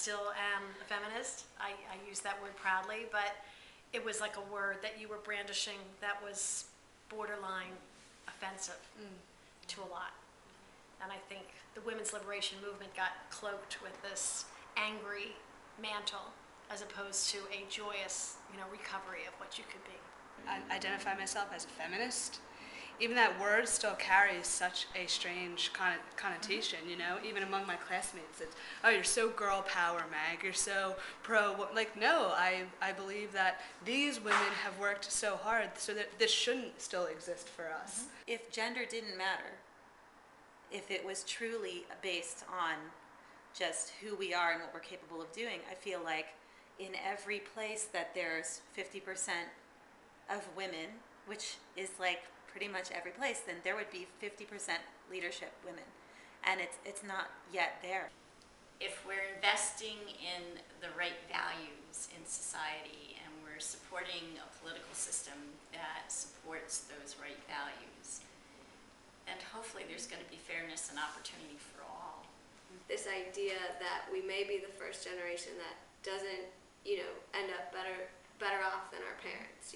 still am a feminist. I use that word proudly, but it was like a word that you were brandishing that was borderline offensive to a lot. And I think the women's liberation movement got cloaked with this angry mantle as opposed to a joyous, recovery of what you could be. I identify myself as a feminist. Even that word still carries such a strange connotation, even among my classmates. It's, oh, you're so girl power, Mag, you're so pro. Like, no, I believe that these women have worked so hard so that this shouldn't still exist for us. If gender didn't matter, if it was truly based on just who we are and what we're capable of doing, I feel like in every place that there's 50% of women, which is like pretty much every place, then there would be 50% leadership women. And it's not yet there. If we're investing in the right values in society and we're supporting a political system that supports those right values, and hopefully there's going to be fairness and opportunity for all. This idea that we may be the first generation that doesn't, end up better off than our parents,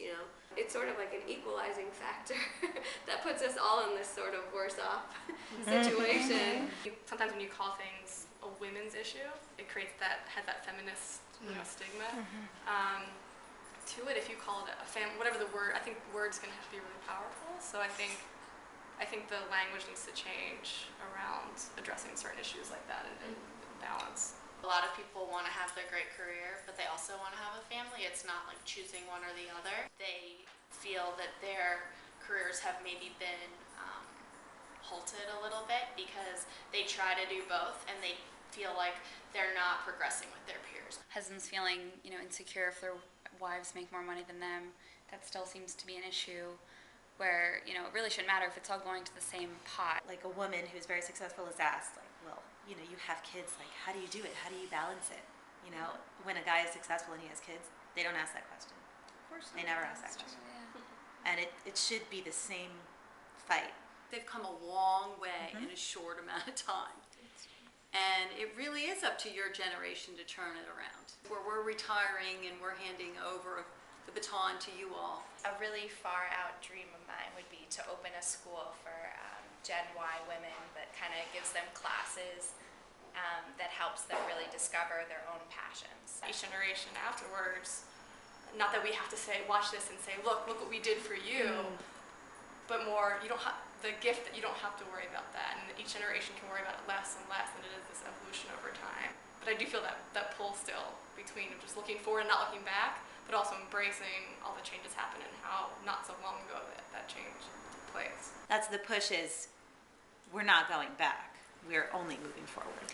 It's sort of like an equalizing factor that puts us all in this sort of worse off situation. Sometimes when you call things a women's issue, it has that feminist stigma to it. If you call it whatever the word, I think words going to have to be really powerful. So I think the language needs to change around addressing certain issues like that and balance. A lot of people want to have their great career, but they also want to have a family. It's not like choosing one or the other. They feel that their careers have maybe been halted a little bit because they try to do both and they feel like they're not progressing with their peers. Husbands feeling, insecure if their wives make more money than them, that still seems to be an issue where, it really shouldn't matter if it's all going to the same pot. Like a woman who's very successful is asked, like, well, you have kids, like, how do you do it? How do you balance it? When a guy is successful and he has kids, they don't ask that question. Of course not. They never ask that question. Yeah. And it should be the same fight. They've come a long way in a short amount of time. And it really is up to your generation to turn it around. Where we're retiring and we're handing over the baton to you all. A really far out dream of mine would be to open a school for Gen Y women that kind of gives them classes that helps them really discover their own passions. Each generation afterwards, not that we have to say, watch this and say, look what we did for you, but more, the gift that you don't have to worry about that, and each generation can worry about it less and less, and it is this evolution over time. But I do feel that pull still between just looking forward and not looking back, but also embracing all the changes happen and how not so long ago that change took place. That's the push is, we're not going back. We're only moving forward.